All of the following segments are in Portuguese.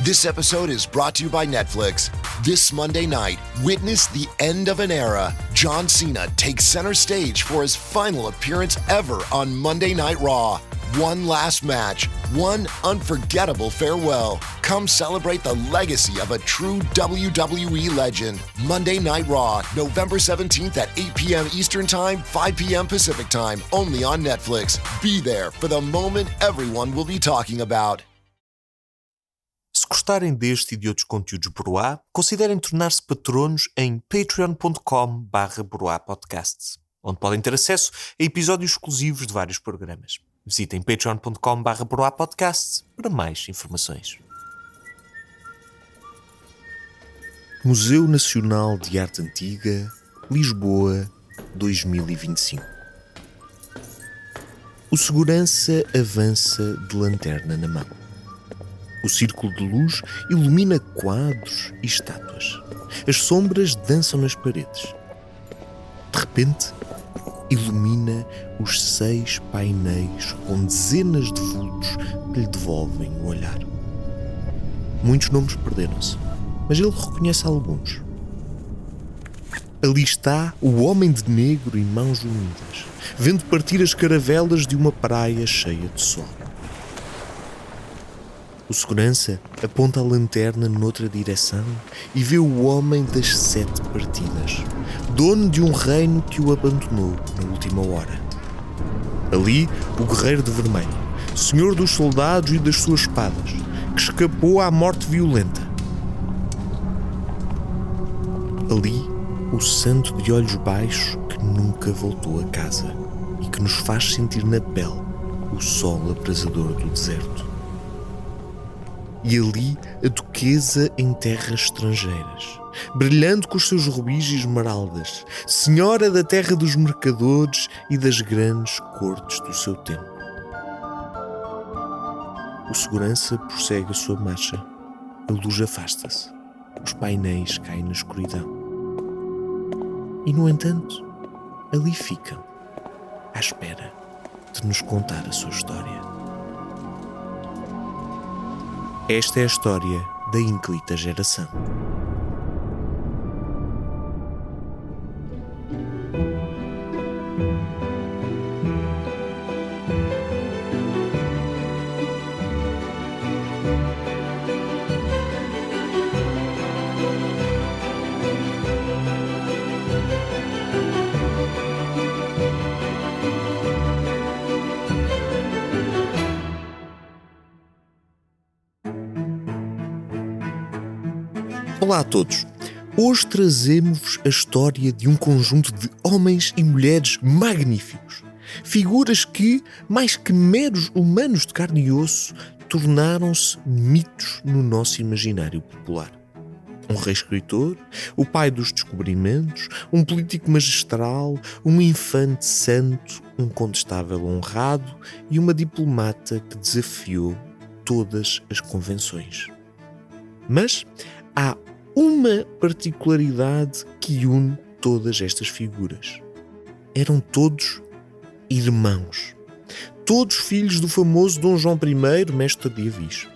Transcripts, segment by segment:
This episode is brought to you by Netflix. This Monday night, witness the end of an era. John Cena takes center stage for his final appearance ever on Monday Night Raw. One last match, one unforgettable farewell. Come celebrate the legacy of a true WWE legend. Monday Night Raw, November 17th at 8 p.m. Eastern Time, 5 p.m. Pacific Time, only on Netflix. Be there for the moment everyone will be talking about. Se gostarem deste e de outros conteúdos Broá, considerem tornar-se patronos em patreon.com/broapodcasts, onde podem ter acesso a episódios exclusivos de vários programas. Visitem patreon.com/broapodcasts para mais informações. Museu Nacional de Arte Antiga, Lisboa, 2025. O segurança avança de lanterna na mão. O círculo de luz ilumina quadros e estátuas. As sombras dançam nas paredes. De repente, ilumina os 6 painéis com dezenas de vultos que lhe devolvem o olhar. Muitos nomes perderam-se, mas ele reconhece alguns. Ali está o homem de negro e mãos unidas, vendo partir as caravelas de uma praia cheia de sol. O segurança aponta a lanterna noutra direção e vê o homem das 7 partidas, dono de um reino que o abandonou na última hora. Ali, o guerreiro de vermelho, senhor dos soldados e das suas espadas, que escapou à morte violenta. Ali, o santo de olhos baixos que nunca voltou a casa e que nos faz sentir na pele o sol abrasador do deserto. E ali a duquesa em terras estrangeiras, brilhando com os seus rubis e esmeraldas, senhora da terra dos mercadores e das grandes cortes do seu tempo. O segurança prossegue a sua marcha. A luz afasta-se. Os painéis caem na escuridão. E, no entanto, ali ficam, à espera de nos contar a sua história. Esta é a história da ínclita geração. Olá a todos! Hoje trazemos a história de um conjunto de homens e mulheres magníficos. Figuras que, mais que meros humanos de carne e osso, tornaram-se mitos no nosso imaginário popular. Um rei escritor, o pai dos descobrimentos, um político magistral, um infante santo, um condestável honrado e uma diplomata que desafiou todas as convenções. Mas há uma particularidade que une todas estas figuras. Eram todos irmãos. Todos filhos do famoso Dom João I, mestre de Avis.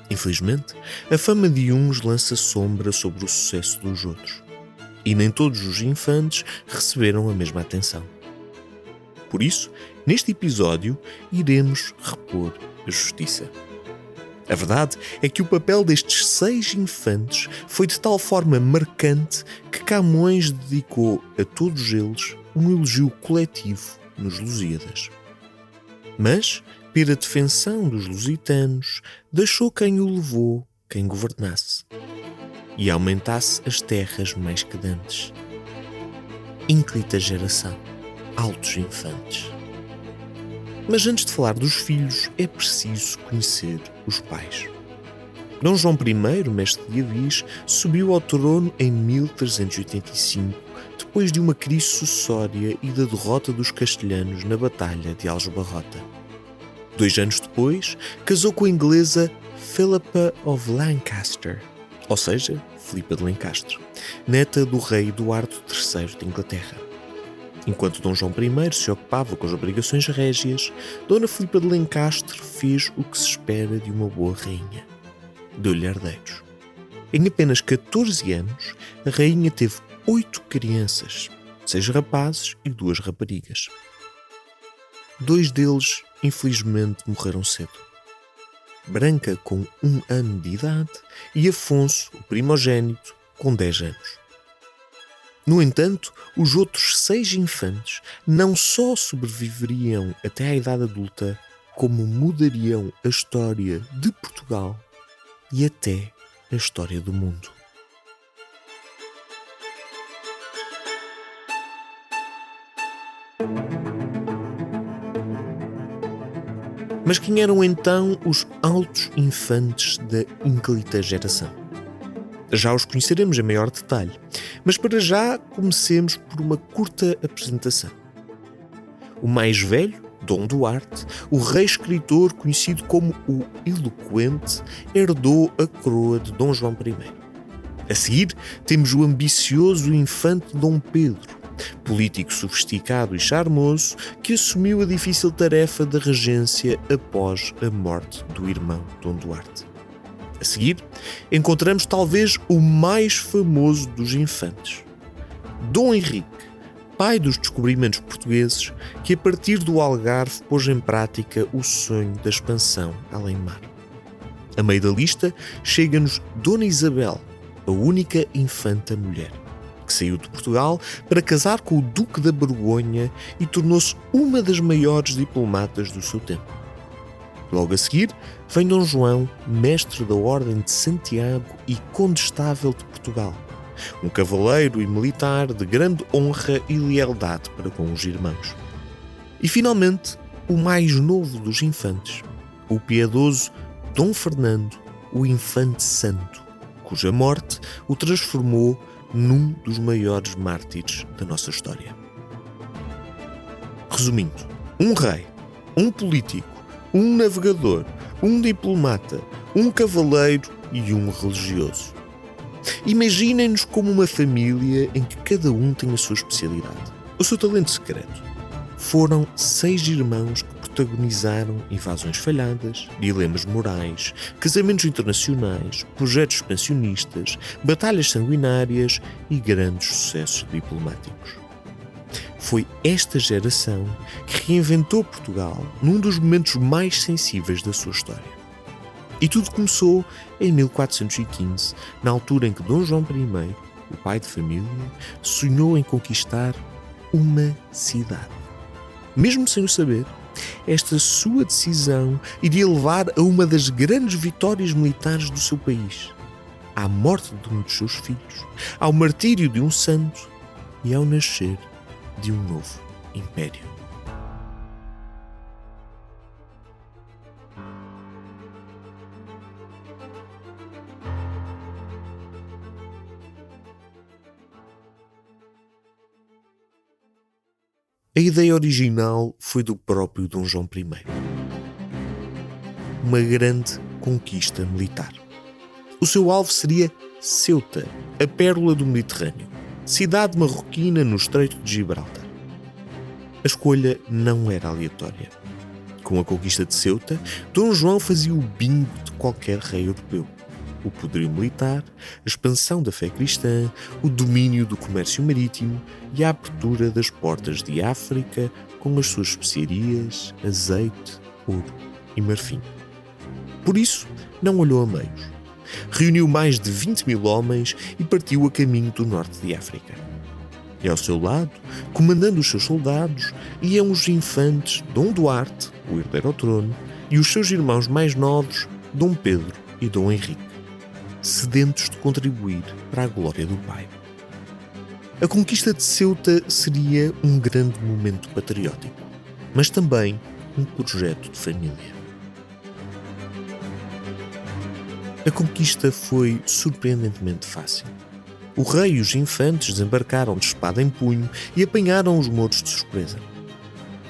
Infelizmente, a fama de uns lança sombra sobre o sucesso dos outros. E nem todos os infantes receberam a mesma atenção. Por isso, neste episódio, iremos repor a justiça. A verdade é que o papel destes 6 infantes foi de tal forma marcante que Camões dedicou a todos eles um elogio coletivo nos Lusíadas. Mas, pela defensão dos lusitanos, deixou quem o levou, quem governasse, e aumentasse as terras mais que dantes. Ínclita geração, altos infantes. Mas antes de falar dos filhos, é preciso conhecer os pais. Dom João I, mestre de Avis, subiu ao trono em 1385, depois de uma crise sucessória e da derrota dos castelhanos na Batalha de Aljubarrota. 2 anos depois, casou com a inglesa Philippa of Lancaster, ou seja, Filipa de Lencastre, neta do rei Eduardo III de Inglaterra. Enquanto Dom João I se ocupava com as obrigações régias, Dona Filipa de Lencastre fez o que se espera de uma boa rainha. deu-lhe herdeiros. Em apenas 14 anos, a rainha teve 8 crianças, 6 rapazes e 2 raparigas. 2 deles, infelizmente, morreram cedo. Branca, com 1 ano de idade, e Afonso, o primogênito, com 10 anos. No entanto, os outros 6 infantes não só sobreviveriam até à idade adulta, como mudariam a história de Portugal e até a história do mundo. Mas quem eram então os altos infantes da ínclita geração? Já os conheceremos em maior detalhe, mas para já comecemos por uma curta apresentação. O mais velho, Dom Duarte, o rei escritor conhecido como o Eloquente, herdou a coroa de Dom João I. A seguir, temos o ambicioso infante Dom Pedro, político sofisticado e charmoso que assumiu a difícil tarefa da regência após a morte do irmão Dom Duarte. A seguir, encontramos talvez o mais famoso dos infantes, Dom Henrique, pai dos descobrimentos portugueses, que a partir do Algarve pôs em prática o sonho da expansão além-mar. A meio da lista chega-nos Dona Isabel, a única infanta mulher, que saiu de Portugal para casar com o Duque da Borgonha e tornou-se uma das maiores diplomatas do seu tempo. Logo a seguir, vem Dom João, mestre da Ordem de Santiago e condestável de Portugal, um cavaleiro e militar de grande honra e lealdade para com os irmãos. E finalmente, o mais novo dos infantes, o piedoso Dom Fernando, o Infante Santo, cuja morte o transformou num dos maiores mártires da nossa história. Resumindo, um rei, um político, um navegador, um diplomata, um cavaleiro e um religioso. Imaginem-nos como uma família em que cada um tem a sua especialidade, o seu talento secreto. Foram 6 irmãos que protagonizaram invasões falhadas, dilemas morais, casamentos internacionais, projetos expansionistas, batalhas sanguinárias e grandes sucessos diplomáticos. Foi esta geração que reinventou Portugal num dos momentos mais sensíveis da sua história. E tudo começou em 1415, na altura em que Dom João I, o pai de família, sonhou em conquistar uma cidade. Mesmo sem o saber, esta sua decisão iria levar a uma das grandes vitórias militares do seu país, à morte de um dos seus filhos, ao martírio de um santo e ao nascer de um novo império. A ideia original foi do próprio Dom João I. Uma grande conquista militar. O seu alvo seria Ceuta, a pérola do Mediterrâneo, cidade marroquina no Estreito de Gibraltar. A escolha não era aleatória. Com a conquista de Ceuta, Dom João fazia o bingo de qualquer rei europeu. O poderio militar, a expansão da fé cristã, o domínio do comércio marítimo e a abertura das portas de África com as suas especiarias, azeite, ouro e marfim. Por isso, não olhou a meios. Reuniu mais de 20.000 homens e partiu a caminho do norte de África. E ao seu lado, comandando os seus soldados, iam os infantes Dom Duarte, o herdeiro ao trono, e os seus irmãos mais novos, Dom Pedro e Dom Henrique, sedentos de contribuir para a glória do pai. A conquista de Ceuta seria um grande momento patriótico, mas também um projeto de família. A conquista foi surpreendentemente fácil. O rei e os infantes desembarcaram de espada em punho e apanharam os mouros de surpresa.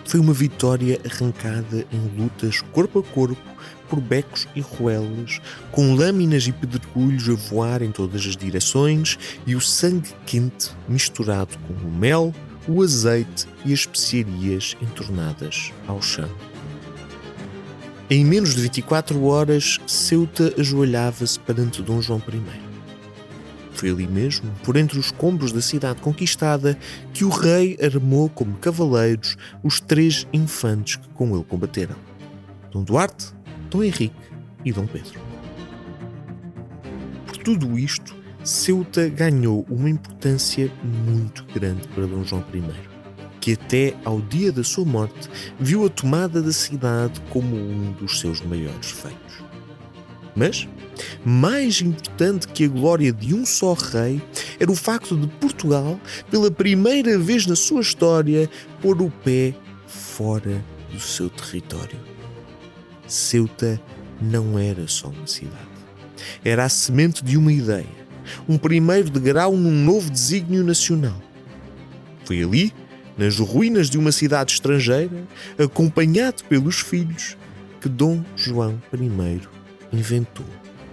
Foi uma vitória arrancada em lutas corpo a corpo, por becos e ruelas, com lâminas e pedregulhos a voar em todas as direções e o sangue quente misturado com o mel, o azeite e as especiarias entornadas ao chão. Em menos de 24 horas, Ceuta ajoelhava-se perante Dom João I. Foi ali mesmo, por entre os escombros da cidade conquistada, que o rei armou como cavaleiros os 3 infantes que com ele combateram: Dom Duarte, Dom Henrique e Dom Pedro. Por tudo isto, Ceuta ganhou uma importância muito grande para Dom João I, que até ao dia da sua morte viu a tomada da cidade como um dos seus maiores feitos. Mas, mais importante que a glória de um só rei, era o facto de Portugal, pela primeira vez na sua história, pôr o pé fora do seu território. Ceuta não era só uma cidade. Era a semente de uma ideia, um primeiro degrau num novo desígnio nacional. Foi ali, nas ruínas de uma cidade estrangeira, acompanhado pelos filhos, que Dom João I inventou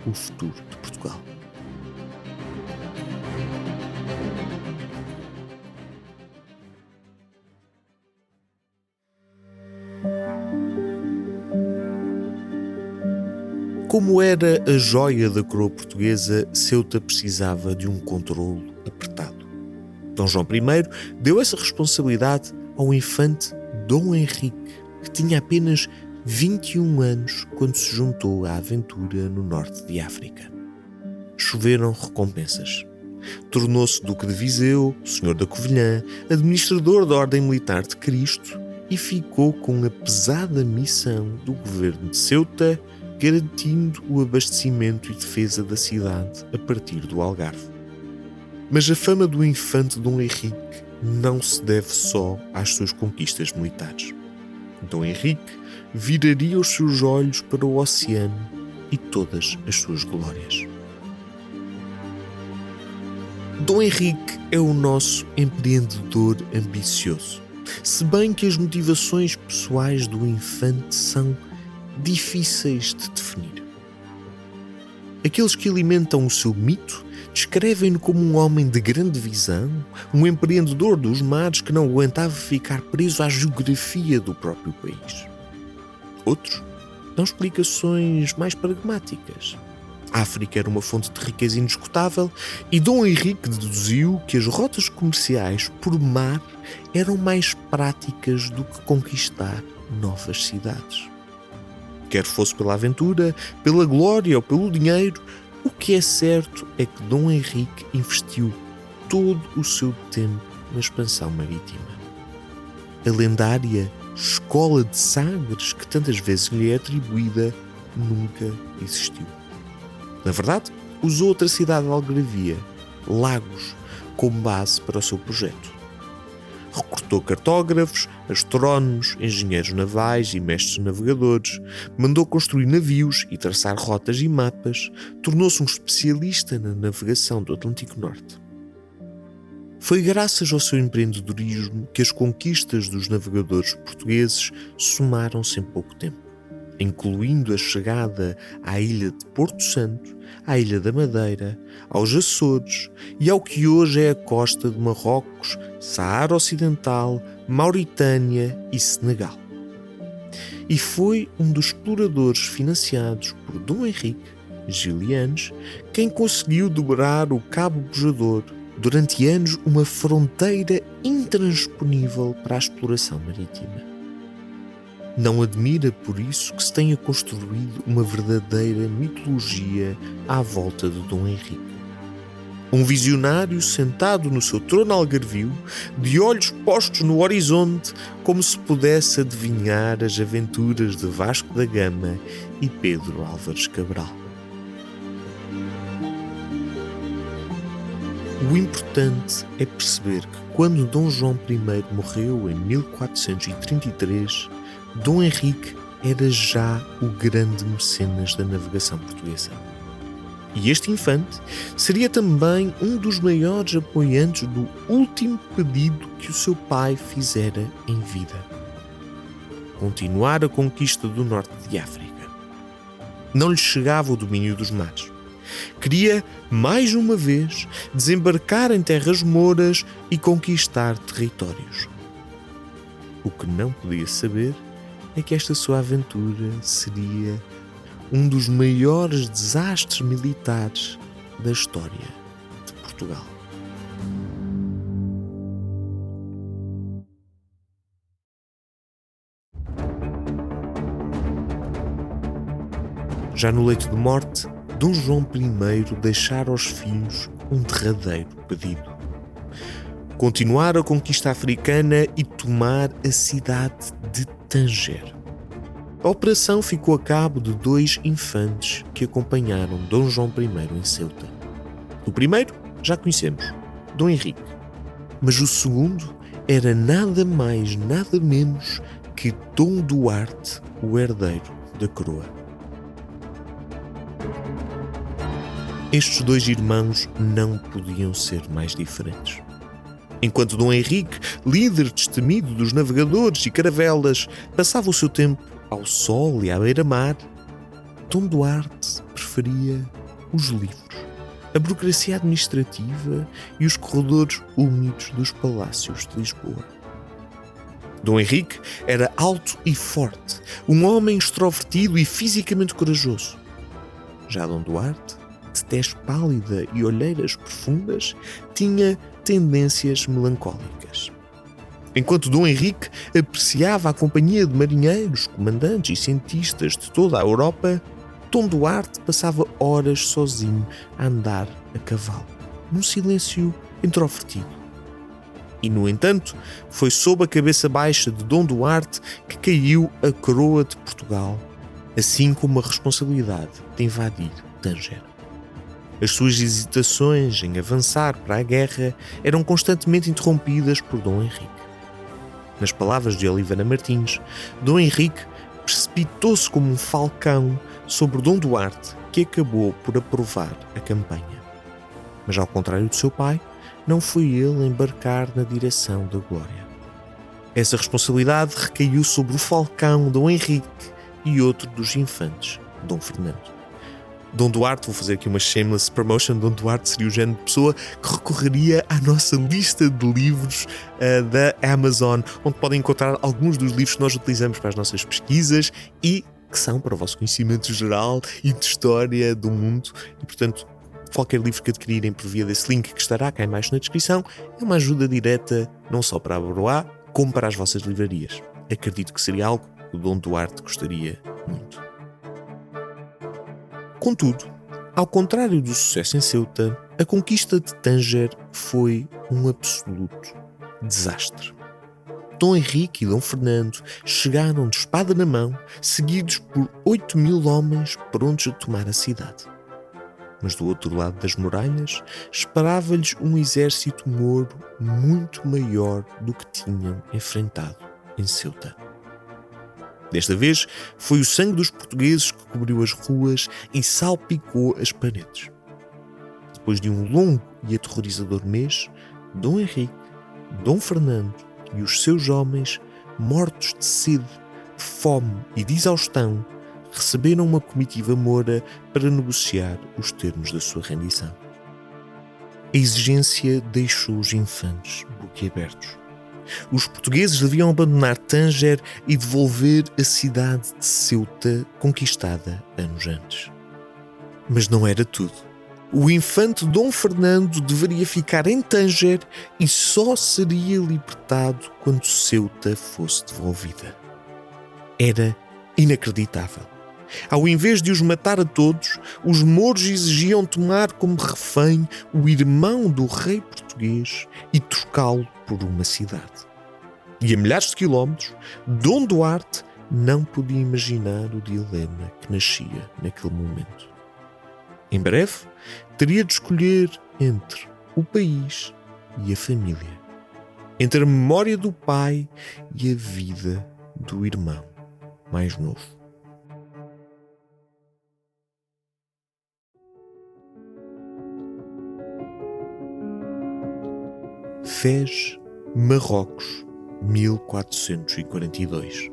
o futuro de Portugal. Como era a joia da coroa portuguesa, Ceuta precisava de um controlo apertado. Dom João I deu essa responsabilidade ao infante Dom Henrique, que tinha apenas 21 anos quando se juntou à aventura no norte de África. Choveram recompensas. Tornou-se Duque de Viseu, Senhor da Covilhã, administrador da Ordem Militar de Cristo e ficou com a pesada missão do governo de Ceuta, garantindo o abastecimento e defesa da cidade a partir do Algarve. Mas a fama do infante Dom Henrique não se deve só às suas conquistas militares. Dom Henrique viraria os seus olhos para o oceano e todas as suas glórias. Dom Henrique é o nosso empreendedor ambicioso, se bem que as motivações pessoais do infante são difíceis de definir. Aqueles que alimentam o seu mito descrevem-no como um homem de grande visão, um empreendedor dos mares que não aguentava ficar preso à geografia do próprio país. Outros dão explicações mais pragmáticas. A África era uma fonte de riqueza indiscutível e Dom Henrique deduziu que as rotas comerciais por mar eram mais práticas do que conquistar novas cidades. Quer fosse pela aventura, pela glória ou pelo dinheiro, o que é certo é que Dom Henrique investiu todo o seu tempo na expansão marítima. A lendária Escola de Sagres, que tantas vezes lhe é atribuída, nunca existiu. Na verdade, usou outra cidade de Algarvia, Lagos, como base para o seu projeto. Recrutou cartógrafos, astrónomos, engenheiros navais e mestres navegadores, mandou construir navios e traçar rotas e mapas, tornou-se um especialista na navegação do Atlântico Norte. Foi graças ao seu empreendedorismo que as conquistas dos navegadores portugueses somaram-se em pouco tempo, incluindo a chegada à ilha de Porto Santo, à Ilha da Madeira, aos Açores e ao que hoje é a costa de Marrocos, Saara Ocidental, Mauritânia e Senegal. E foi um dos exploradores financiados por Dom Henrique, Gilianes, quem conseguiu dobrar o Cabo Bojador, durante anos uma fronteira intransponível para a exploração marítima. Não admira por isso que se tenha construído uma verdadeira mitologia à volta de Dom Henrique. Um visionário sentado no seu trono algarvio, de olhos postos no horizonte, como se pudesse adivinhar as aventuras de Vasco da Gama e Pedro Álvares Cabral. O importante é perceber que quando Dom João I morreu em 1433, Dom Henrique era já o grande mecenas da navegação portuguesa. E este infante seria também um dos maiores apoiantes do último pedido que o seu pai fizera em vida: continuar a conquista do norte de África. Não lhe chegava o domínio dos mares. Queria, mais uma vez, desembarcar em terras mouras e conquistar territórios. O que não podia saber é que esta sua aventura seria um dos maiores desastres militares da história de Portugal. Já no leito de morte, Dom João I deixara aos filhos um derradeiro pedido: continuar a conquista africana e tomar a cidade de Tanger. A operação ficou a cabo de 2 infantes que acompanharam Dom João I em Ceuta. O primeiro já conhecemos, Dom Henrique, mas o segundo era nada mais, nada menos que Dom Duarte, o herdeiro da coroa. Estes 2 irmãos não podiam ser mais diferentes. Enquanto Dom Henrique, líder destemido dos navegadores e caravelas, passava o seu tempo ao sol e à beira-mar, Dom Duarte preferia os livros, a burocracia administrativa e os corredores úmidos dos palácios de Lisboa. Dom Henrique era alto e forte, um homem extrovertido e fisicamente corajoso. Já Dom Duarte, de tez pálida e olheiras profundas, tinha tendências melancólicas. Enquanto Dom Henrique apreciava a companhia de marinheiros, comandantes e cientistas de toda a Europa, Dom Duarte passava horas sozinho a andar a cavalo, num silêncio introvertido. E, no entanto, foi sob a cabeça baixa de Dom Duarte que caiu a coroa de Portugal, assim como a responsabilidade de invadir Tanger. As suas hesitações em avançar para a guerra eram constantemente interrompidas por Dom Henrique. Nas palavras de Oliveira Martins, Dom Henrique precipitou-se como um falcão sobre Dom Duarte, que acabou por aprovar a campanha. Mas, ao contrário de seu pai, não foi ele a embarcar na direção da glória. Essa responsabilidade recaiu sobre o falcão Dom Henrique e outro dos infantes, Dom Fernando. Dom Duarte, vou fazer aqui uma shameless promotion, Dom Duarte seria o género de pessoa que recorreria à nossa lista de livros da Amazon, onde podem encontrar alguns dos livros que nós utilizamos para as nossas pesquisas e que são para o vosso conhecimento geral e de história do mundo. E, portanto, qualquer livro que adquirirem por via desse link que estará cá em baixo na descrição é uma ajuda direta não só para a Broá, como para as vossas livrarias. Acredito que seria algo que o Dom Duarte gostaria muito. Contudo, ao contrário do sucesso em Ceuta, a conquista de Tanger foi um absoluto desastre. Dom Henrique e Dom Fernando chegaram de espada na mão, seguidos por 8.000 homens prontos a tomar a cidade. Mas do outro lado das muralhas esperava-lhes um exército moro muito maior do que tinham enfrentado em Ceuta. Desta vez, foi o sangue dos portugueses que cobriu as ruas e salpicou as paredes. Depois de um longo e aterrorizador mês, Dom Henrique, Dom Fernando e os seus homens, mortos de sede, de fome e de exaustão, receberam uma comitiva moura para negociar os termos da sua rendição. A exigência deixou os infantes boquiabertos. Os portugueses deviam abandonar Tanger e devolver a cidade de Ceuta conquistada anos antes. Mas não era tudo. O infante Dom Fernando deveria ficar em Tanger e só seria libertado quando Ceuta fosse devolvida. Era inacreditável. Ao invés de os matar a todos, os mouros exigiam tomar como refém o irmão do rei português e trocá-lo por uma cidade. E a milhares de quilómetros, Dom Duarte não podia imaginar o dilema que nascia naquele momento. Em breve, teria de escolher entre o país e a família, entre a memória do pai e a vida do irmão mais novo. Fez, Marrocos, 1442.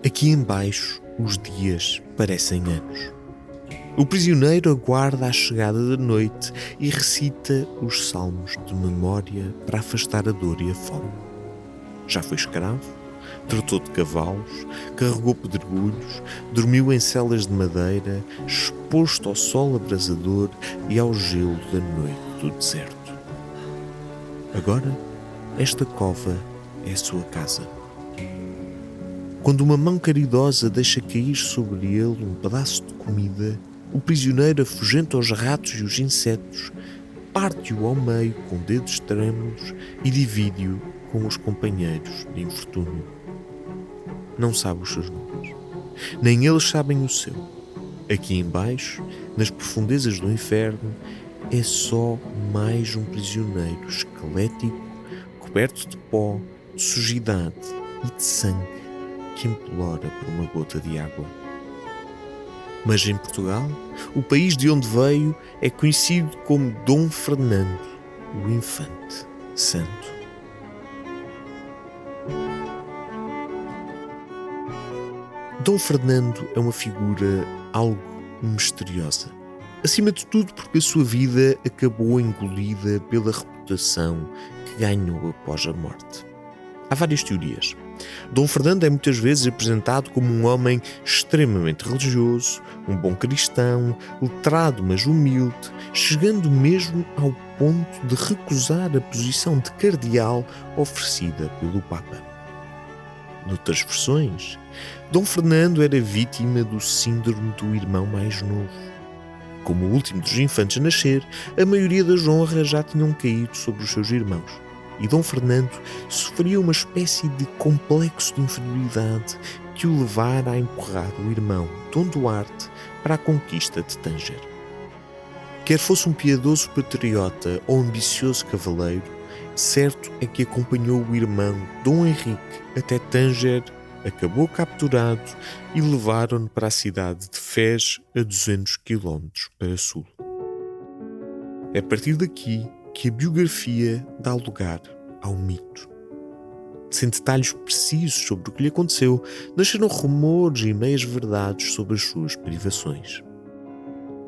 Aqui embaixo os dias parecem anos. O prisioneiro aguarda a chegada da noite e recita os salmos de memória para afastar a dor e a fome. Já foi escravo, tratou de cavalos, carregou pedregulhos, dormiu em celas de madeira, exposto ao sol abrasador e ao gelo da noite do deserto. Agora, esta cova é a sua casa. Quando uma mão caridosa deixa cair sobre ele um pedaço de comida, o prisioneiro afugenta os ratos e os insetos, parte-o ao meio com dedos trêmulos e divide-o com os companheiros de infortúnio. Não sabe os seus nomes, nem eles sabem o seu. Aqui embaixo, nas profundezas do inferno, é só mais um prisioneiro esquelético, coberto de pó, de sujidade e de sangue, que implora por uma gota de água. Mas em Portugal, o país de onde veio é conhecido como Dom Fernando, o Infante Santo. Dom Fernando é uma figura algo misteriosa. Acima de tudo porque a sua vida acabou engolida pela reputação que ganhou após a morte. Há várias teorias. Dom Fernando é muitas vezes apresentado como um homem extremamente religioso, um bom cristão, letrado mas humilde, chegando mesmo ao ponto de recusar a posição de cardeal oferecida pelo Papa. Noutras versões, Dom Fernando era vítima do síndrome do irmão mais novo. Como o último dos infantes a nascer, a maioria das honras já tinham caído sobre os seus irmãos. E Dom Fernando sofria uma espécie de complexo de inferioridade que o levara a empurrar o irmão, Dom Duarte, para a conquista de Tanger. Quer fosse um piedoso patriota ou ambicioso cavaleiro, certo é que acompanhou o irmão, Dom Henrique, até Tanger, acabou capturado e levaram-no para a cidade de Fez, a 200 km para sul. É a partir daqui que a biografia dá lugar ao mito. Sem detalhes precisos sobre o que lhe aconteceu, nasceram rumores e meias-verdades sobre as suas privações.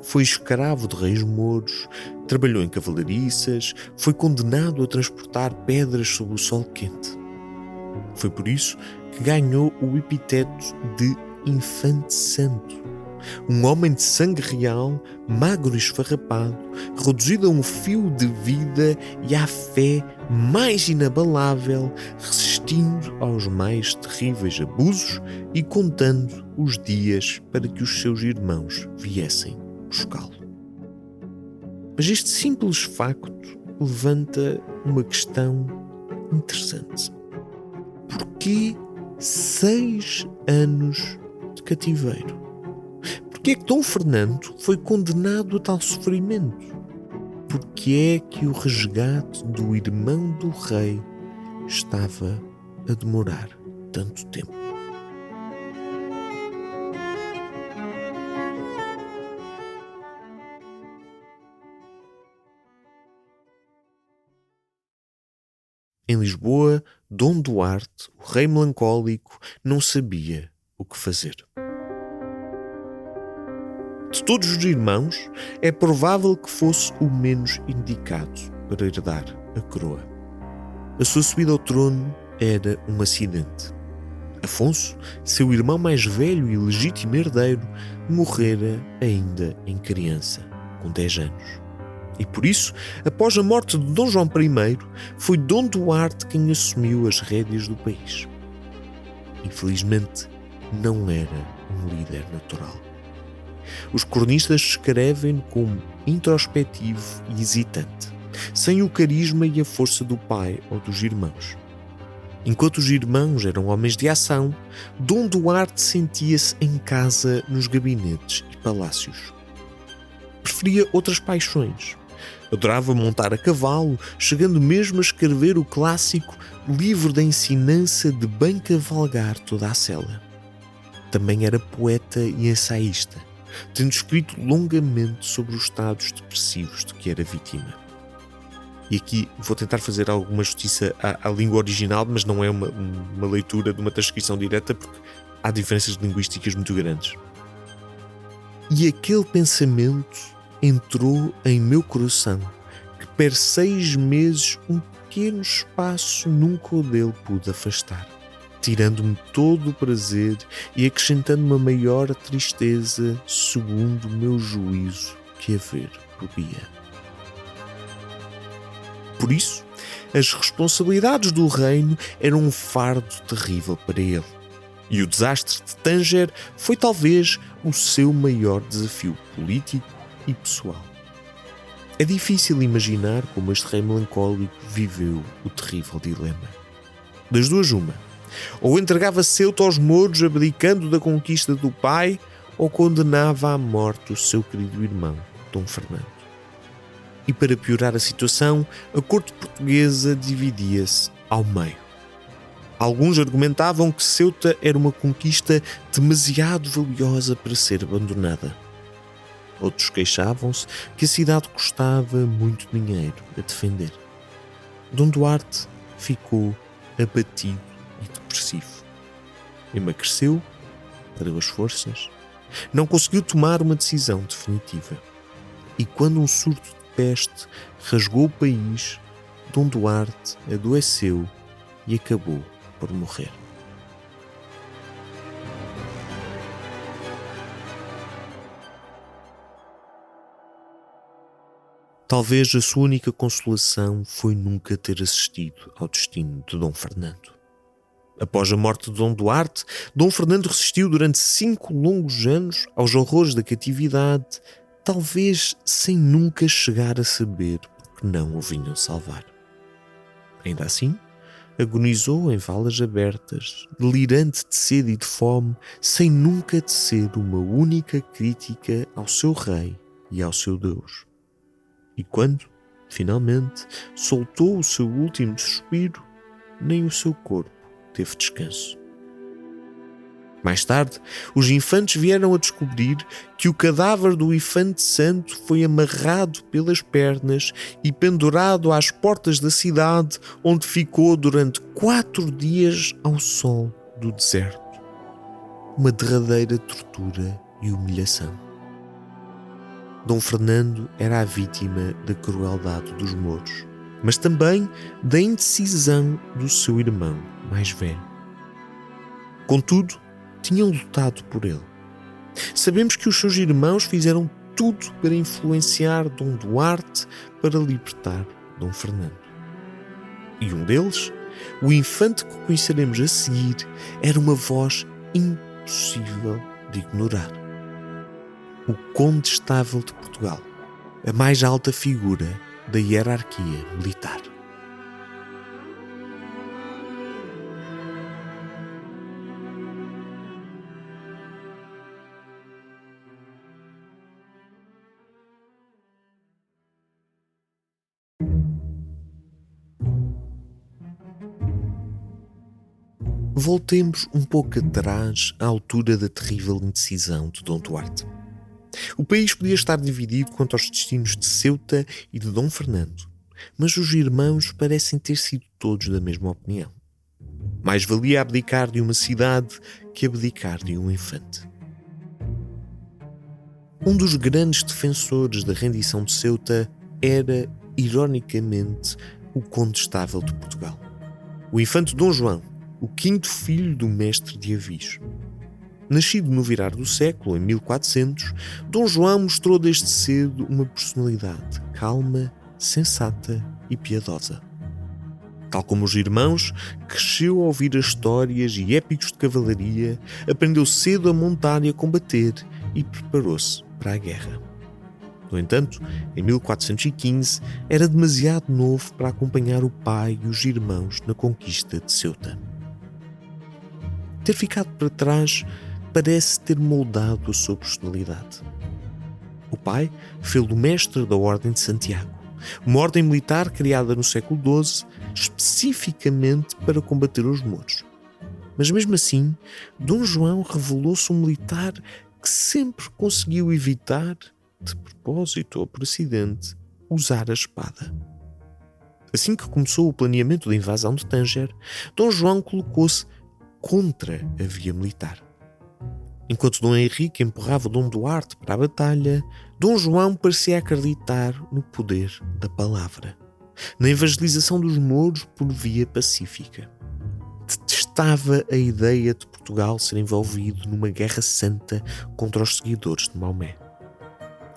Foi escravo de reis mouros, trabalhou em cavalariças, foi condenado a transportar pedras sob o sol quente. Foi por isso que ganhou o epiteto de Infante Santo. Um homem de sangue real, magro e esfarrapado, reduzido a um fio de vida e à fé mais inabalável, resistindo aos mais terríveis abusos e contando os dias para que os seus irmãos viessem buscá-lo. Mas este simples facto levanta uma questão interessante. Porquê 6 anos de cativeiro? Porquê é que Dom Fernando foi condenado a tal sofrimento? Porquê é que o resgate do irmão do rei estava a demorar tanto tempo? Em Lisboa, Dom Duarte, o rei melancólico, não sabia o que fazer. De todos os irmãos, é provável que fosse o menos indicado para herdar a coroa. A sua subida ao trono era um acidente. Afonso, seu irmão mais velho e legítimo herdeiro, morrera ainda em criança, com 10 anos. E por isso, após a morte de Dom João I, foi Dom Duarte quem assumiu as rédeas do país. Infelizmente, não era um líder natural. Os cronistas descrevem-no como introspectivo e hesitante, sem o carisma e a força do pai ou dos irmãos. Enquanto os irmãos eram homens de ação, Dom Duarte sentia-se em casa nos gabinetes e palácios. Preferia outras paixões. Adorava montar a cavalo, chegando mesmo a escrever o clássico livro da ensinança de bem cavalgar toda a sela. Também era poeta e ensaísta, tendo escrito longamente sobre os estados depressivos de que era vítima. E aqui vou tentar fazer alguma justiça à língua original, mas não é uma leitura de uma transcrição direta, porque há diferenças linguísticas muito grandes. E aquele pensamento entrou em meu coração, que per 6 meses um pequeno espaço nunca o dele pude afastar. tirando-me todo o prazer e acrescentando uma maior tristeza, segundo o meu juízo que haver podia. Por isso, as responsabilidades do reino eram um fardo terrível para ele. E o desastre de Tanger foi talvez o seu maior desafio político e pessoal. É difícil imaginar como este rei melancólico viveu o terrível dilema. Das duas uma, ou entregava Ceuta aos mouros abdicando da conquista do pai, ou condenava à morte o seu querido irmão, Dom Fernando. E para piorar a situação, a corte portuguesa dividia-se ao meio. Alguns argumentavam que Ceuta era uma conquista demasiado valiosa para ser abandonada. Outros queixavam-se que a cidade custava muito dinheiro a defender. Dom Duarte ficou abatido e depressivo. Emagreceu, perdeu as forças, não conseguiu tomar uma decisão definitiva. E quando um surto de peste rasgou o país, Dom Duarte adoeceu e acabou por morrer. Talvez a sua única consolação foi nunca ter assistido ao destino de Dom Fernando. Após a morte de Dom Duarte, Dom Fernando resistiu durante 5 longos anos aos horrores da catividade, talvez sem nunca chegar a saber porque não o vinham salvar. Ainda assim, agonizou em valas abertas, delirante de sede e de fome, sem nunca tecer uma única crítica ao seu rei e ao seu Deus. E quando, finalmente, soltou o seu último suspiro, nem o seu corpo teve descanso. Mais tarde, os infantes vieram a descobrir que o cadáver do infante santo foi amarrado pelas pernas e pendurado às portas da cidade, onde ficou durante 4 dias ao sol do deserto. Uma derradeira tortura e humilhação. Dom Fernando era a vítima da crueldade dos mouros, mas também da indecisão do seu irmão mais velho. Contudo, tinham lutado por ele. Sabemos que os seus irmãos fizeram tudo para influenciar Dom Duarte para libertar Dom Fernando. E um deles, o infante que conheceremos a seguir, era uma voz impossível de ignorar. O Condestável de Portugal, a mais alta figura da hierarquia militar. Voltemos um pouco atrás à altura da terrível indecisão de Dom Duarte. O país podia estar dividido quanto aos destinos de Ceuta e de Dom Fernando, mas os irmãos parecem ter sido todos da mesma opinião. Mais valia abdicar de uma cidade que abdicar de um infante. Um dos grandes defensores da rendição de Ceuta era, ironicamente, o Condestável de Portugal, o infante Dom João, o 5º filho do mestre de Avis. Nascido no virar do século, em 1400, Dom João mostrou desde cedo uma personalidade calma, sensata e piedosa. Tal como os irmãos, cresceu a ouvir as histórias e épicos de cavalaria, aprendeu cedo a montar e a combater e preparou-se para a guerra. No entanto, em 1415, era demasiado novo para acompanhar o pai e os irmãos na conquista de Ceuta. Ter ficado para trás parece ter moldado a sua personalidade. O pai fê-lo mestre da Ordem de Santiago, uma ordem militar criada no século XII especificamente para combater os mouros. Mas mesmo assim, Dom João revelou-se um militar que sempre conseguiu evitar, de propósito ou por acidente, usar a espada. Assim que começou o planeamento da invasão de Tanger, Dom João colocou-se contra a via militar. Enquanto Dom Henrique empurrava Dom Duarte para a batalha, Dom João parecia acreditar no poder da palavra, na evangelização dos mouros por via pacífica. Detestava detestava a ideia de Portugal ser envolvido numa guerra santa contra os seguidores de Maomé.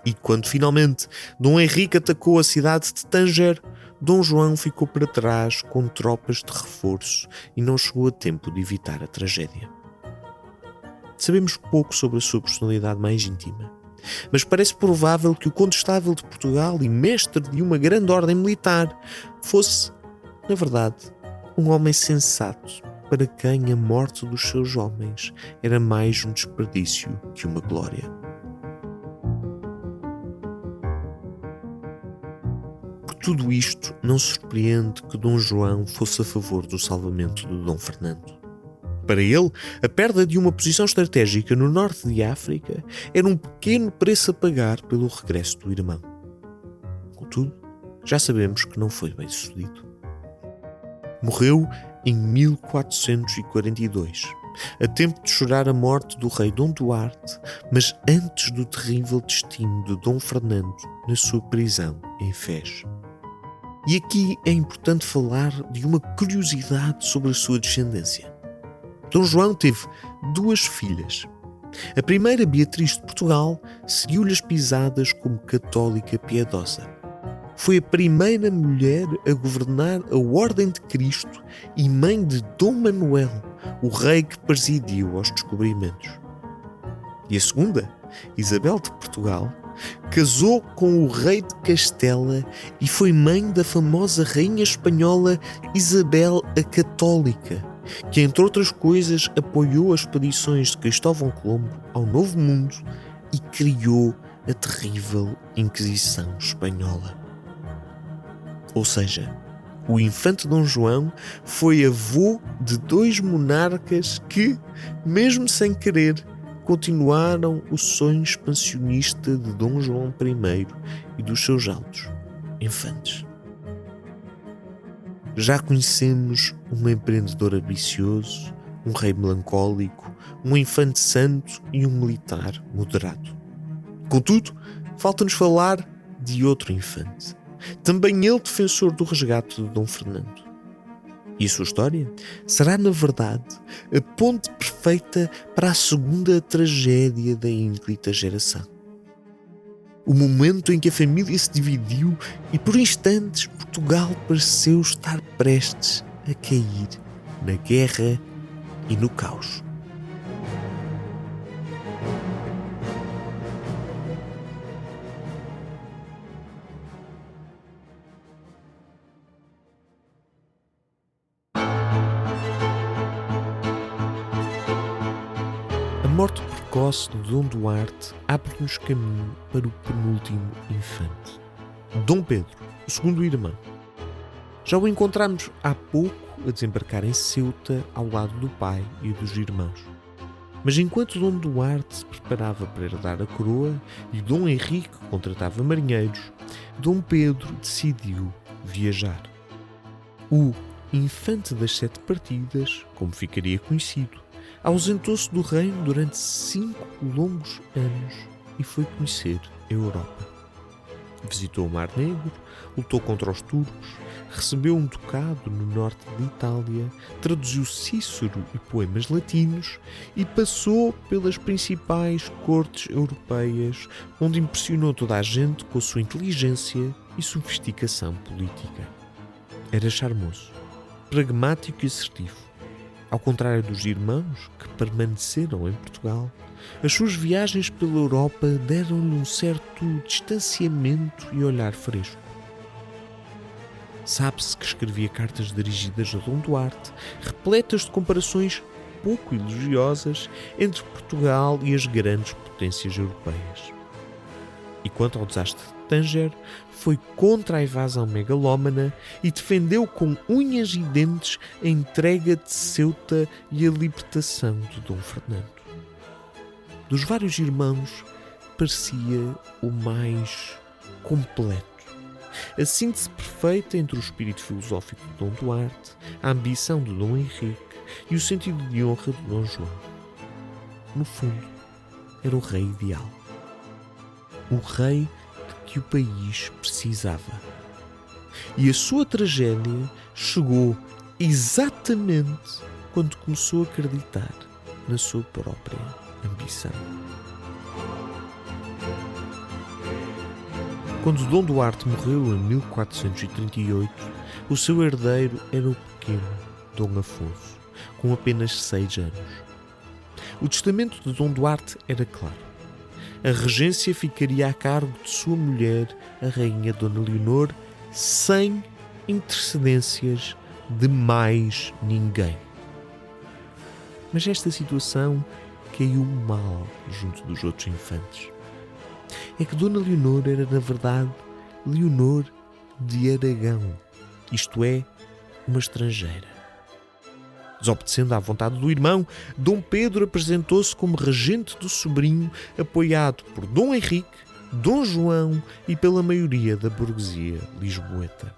E quando finalmente Dom Henrique atacou a cidade de Tanger, Dom João ficou para trás com tropas de reforço e não chegou a tempo de evitar a tragédia. Sabemos pouco sobre a sua personalidade mais íntima, mas parece provável que o condestável de Portugal e mestre de uma grande ordem militar fosse, na verdade, um homem sensato para quem a morte dos seus homens era mais um desperdício que uma glória. Por tudo isto, não surpreende que Dom João fosse a favor do salvamento de Dom Fernando. Para ele, a perda de uma posição estratégica no norte de África era um pequeno preço a pagar pelo regresso do irmão. Contudo, já sabemos que não foi bem sucedido. Morreu em 1442, a tempo de chorar a morte do rei Dom Duarte, mas antes do terrível destino de Dom Fernando na sua prisão em Fez. E aqui é importante falar de uma curiosidade sobre a sua descendência. Dom João teve 2 filhas. A primeira, Beatriz de Portugal, seguiu-lhe as pisadas como católica piedosa. Foi a primeira mulher a governar a Ordem de Cristo e mãe de Dom Manuel, o rei que presidiu aos descobrimentos. E a segunda, Isabel de Portugal, casou com o rei de Castela e foi mãe da famosa rainha espanhola Isabel a Católica, que, entre outras coisas, apoiou as expedições de Cristóvão Colombo ao Novo Mundo e criou a terrível Inquisição Espanhola. Ou seja, o infante Dom João foi avô de 2 monarcas que, mesmo sem querer, continuaram o sonho expansionista de Dom João I e dos seus altos infantes. Já conhecemos um empreendedor ambicioso, um rei melancólico, um infante santo e um militar moderado. Contudo, falta-nos falar de outro infante, também ele defensor do resgate de Dom Fernando. E a sua história será, na verdade, a ponte perfeita para a segunda tragédia da ínclita geração. O momento em que a família se dividiu e por instantes Portugal pareceu estar prestes a cair na guerra e no caos. A morte precoce de Dom Duarte abre-nos caminho para o penúltimo infante, Dom Pedro, o segundo irmão. Já o encontramos há pouco a desembarcar em Ceuta ao lado do pai e dos irmãos. Mas enquanto Dom Duarte se preparava para herdar a coroa e Dom Henrique contratava marinheiros, Dom Pedro decidiu viajar. O Infante das 7 Partidas, como ficaria conhecido, ausentou-se do reino durante 5 longos anos e foi conhecer a Europa. Visitou o Mar Negro, lutou contra os turcos, recebeu um ducado no norte de Itália, traduziu Cícero e poemas latinos e passou pelas principais cortes europeias, onde impressionou toda a gente com a sua inteligência e sofisticação política. Era charmoso, pragmático e assertivo. Ao contrário dos irmãos que permaneceram em Portugal, as suas viagens pela Europa deram-lhe um certo distanciamento e olhar fresco. Sabe-se que escrevia cartas dirigidas a Dom Duarte, repletas de comparações pouco elogiosas entre Portugal e as grandes potências europeias. E quanto ao desastre de Tanger, foi contra a invasão megalómana e defendeu com unhas e dentes a entrega de Ceuta e a libertação de Dom Fernando. Dos vários irmãos, parecia o mais completo. A síntese perfeita entre o espírito filosófico de Dom Duarte, a ambição de Dom Henrique e o sentido de honra de Dom João. No fundo, era o rei ideal. O rei que o país precisava. E a sua tragédia chegou exatamente quando começou a acreditar na sua própria ambição. Quando Dom Duarte morreu em 1438, o seu herdeiro era o pequeno Dom Afonso, com apenas 6 anos. O testamento de Dom Duarte era claro. A regência ficaria a cargo de sua mulher, a rainha Dona Leonor, sem intercedências de mais ninguém. Mas esta situação caiu mal junto dos outros infantes. É que Dona Leonor era, na verdade, Leonor de Aragão, isto é, uma estrangeira. Desobedecendo à vontade do irmão, Dom Pedro apresentou-se como regente do sobrinho, apoiado por Dom Henrique, Dom João e pela maioria da burguesia lisboeta.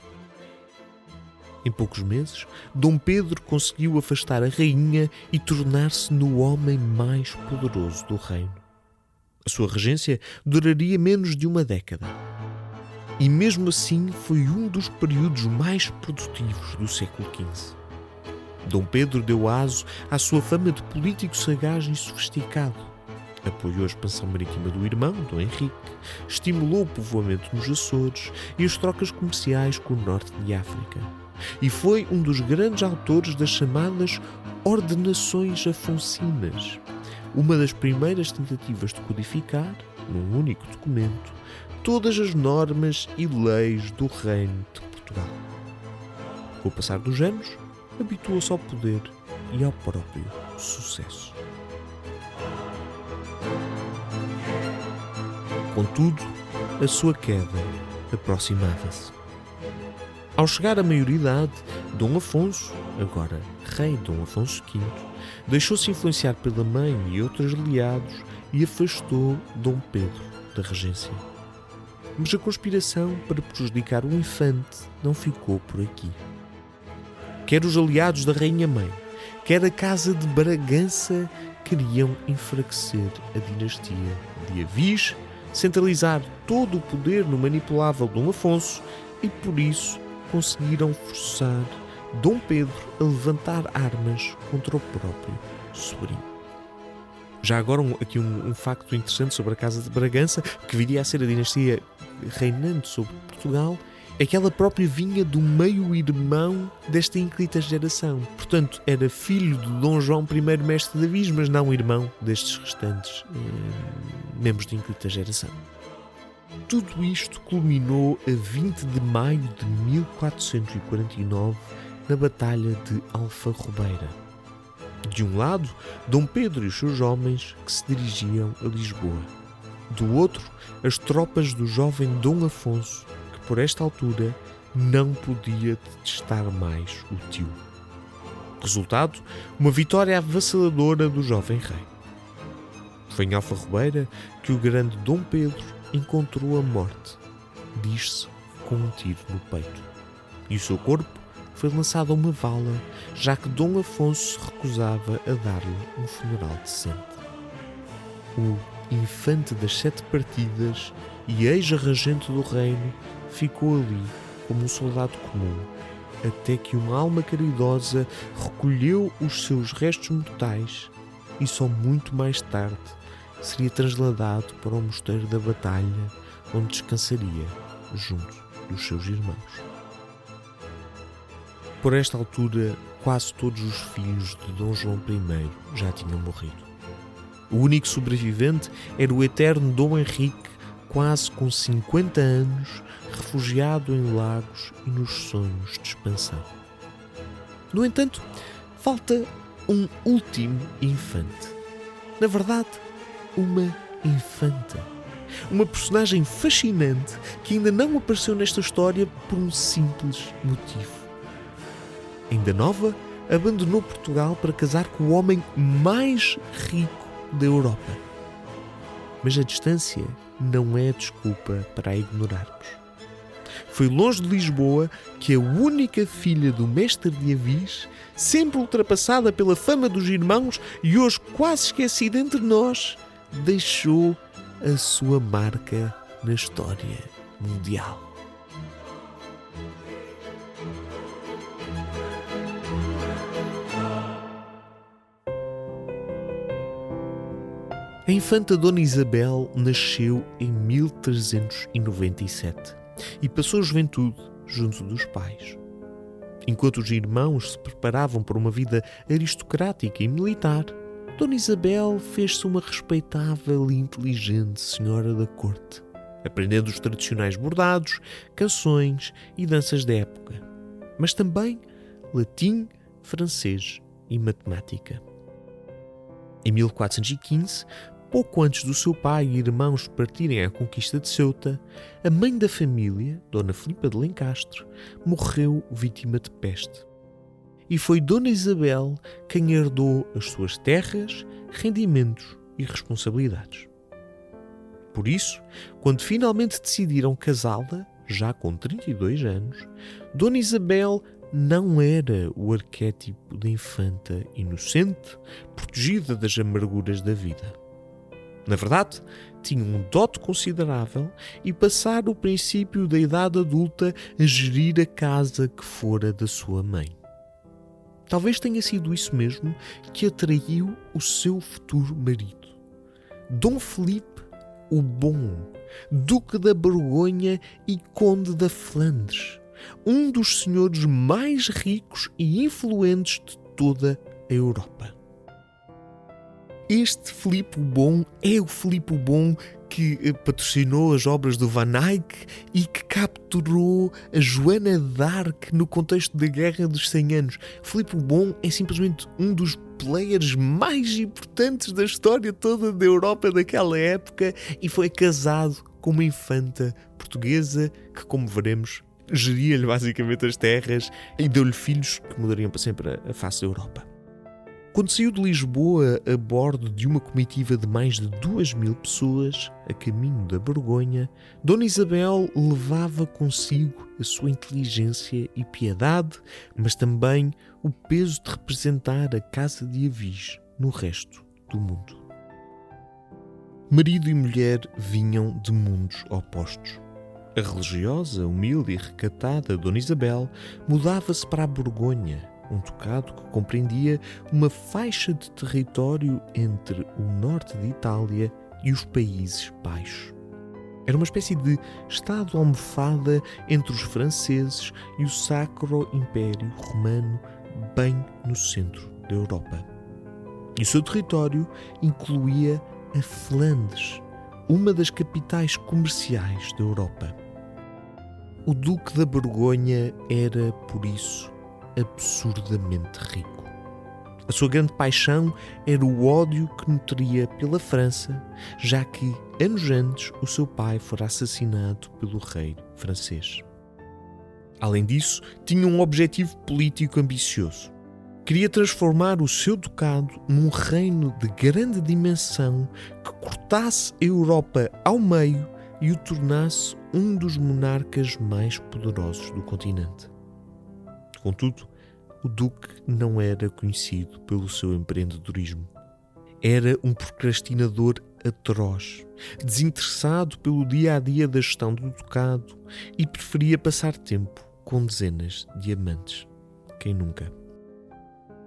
Em poucos meses, Dom Pedro conseguiu afastar a rainha e tornar-se no homem mais poderoso do reino. A sua regência duraria menos de uma década. E mesmo assim foi um dos períodos mais produtivos do século XV. Dom Pedro deu aso à sua fama de político sagaz e sofisticado. Apoiou a expansão marítima do irmão, Dom Henrique, estimulou o povoamento nos Açores e as trocas comerciais com o norte de África. E foi um dos grandes autores das chamadas Ordenações Afonsinas, uma das primeiras tentativas de codificar, num único documento, todas as normas e leis do Reino de Portugal. Com o passar dos anos, habituou-se ao poder e ao próprio sucesso. Contudo, a sua queda aproximava-se. Ao chegar à maioridade, Dom Afonso, agora rei Dom Afonso V, deixou-se influenciar pela mãe e outros aliados e afastou Dom Pedro da regência. Mas a conspiração para prejudicar o infante não ficou por aqui. Quer os aliados da rainha-mãe, quer a Casa de Bragança queriam enfraquecer a dinastia de Avis, centralizar todo o poder no manipulável Dom Afonso e, por isso, conseguiram forçar Dom Pedro a levantar armas contra o próprio sobrinho. Já agora aqui um facto interessante sobre a Casa de Bragança, que viria a ser a dinastia reinante sobre Portugal, é que ela própria vinha do meio-irmão desta ínclita geração. Portanto, era filho de Dom João I, mestre de Avis, mas não irmão destes restantes membros da ínclita geração. Tudo isto culminou a 20 de maio de 1449 na Batalha de Alfarrobeira. De um lado, Dom Pedro e os seus homens que se dirigiam a Lisboa. Do outro, as tropas do jovem Dom Afonso, que por esta altura não podia detestar mais o tio. Resultado, uma vitória avassaladora do jovem rei. Foi em Alfarrobeira que o grande Dom Pedro encontrou a morte, diz-se, com um tiro no peito. E o seu corpo foi lançado a uma vala, já que Dom Afonso se recusava a dar-lhe um funeral decente. O infante das 7 partidas e ex-regente do reino ficou ali como um soldado comum, até que uma alma caridosa recolheu os seus restos mortais e só muito mais tarde seria trasladado para o Mosteiro da Batalha, onde descansaria junto dos seus irmãos. Por esta altura, quase todos os filhos de Dom João I já tinham morrido. O único sobrevivente era o eterno Dom Henrique, quase com 50 anos, refugiado em Lagos e nos sonhos de expansão. No entanto, falta um último infante. Na verdade, uma infanta. Uma personagem fascinante que ainda não apareceu nesta história por um simples motivo. Ainda nova, abandonou Portugal para casar com o homem mais rico da Europa. Mas a distância não é desculpa para a ignorarmos. Foi longe de Lisboa que a única filha do mestre de Avis, sempre ultrapassada pela fama dos irmãos e hoje quase esquecida entre nós, deixou a sua marca na história mundial. infanta Dona Isabel nasceu em 1397 e passou a juventude junto dos pais. Enquanto os irmãos se preparavam para uma vida aristocrática e militar, Dona Isabel fez-se uma respeitável e inteligente senhora da corte, aprendendo os tradicionais bordados, canções e danças da época, mas também latim, francês e matemática. Em 1415, pouco antes do seu pai e irmãos partirem à conquista de Ceuta, a mãe da família, Dona Filipa de Lencastre, morreu vítima de peste. E foi Dona Isabel quem herdou as suas terras, rendimentos e responsabilidades. Por isso, quando finalmente decidiram casá-la, já com 32 anos, Dona Isabel não era o arquétipo da infanta inocente, protegida das amarguras da vida. Na verdade, tinha um dote considerável e passara o princípio da idade adulta a gerir a casa que fora da sua mãe. Talvez tenha sido isso mesmo que atraiu o seu futuro marido, Dom Filipe o Bom, Duque da Borgonha e Conde da Flandres, um dos senhores mais ricos e influentes de toda a Europa. Este Filipe o Bom é o Filipe o Bom que patrocinou as obras do Van Eyck e que capturou a Joana d'Arc no contexto da Guerra dos 100 Anos. Filipe o Bom é simplesmente um dos players mais importantes da história toda da Europa daquela época e foi casado com uma infanta portuguesa que, como veremos, geria-lhe basicamente as terras e deu-lhe filhos que mudariam para sempre a face da Europa. Quando saiu de Lisboa a bordo de uma comitiva de mais de 2.000 pessoas, a caminho da Borgonha, Dona Isabel levava consigo a sua inteligência e piedade, mas também o peso de representar a Casa de Avis no resto do mundo. Marido e mulher vinham de mundos opostos. A religiosa, humilde e recatada Dona Isabel mudava-se para a Borgonha, um ducado que compreendia uma faixa de território entre o norte de Itália e os Países Baixos. Era uma espécie de estado-almofada entre os franceses e o Sacro Império Romano, bem no centro da Europa. E o seu território incluía a Flandres, uma das capitais comerciais da Europa. O Duque da Borgonha era, por isso, absurdamente rico. A sua grande paixão era o ódio que nutria pela França, já que, anos antes, o seu pai fora assassinado pelo rei francês. Além disso, tinha um objetivo político ambicioso. Queria transformar o seu ducado num reino de grande dimensão que cortasse a Europa ao meio e o tornasse um dos monarcas mais poderosos do continente. Contudo, o duque não era conhecido pelo seu empreendedorismo. Era um procrastinador atroz, desinteressado pelo dia-a-dia da gestão do ducado e preferia passar tempo com dezenas de amantes. Quem nunca?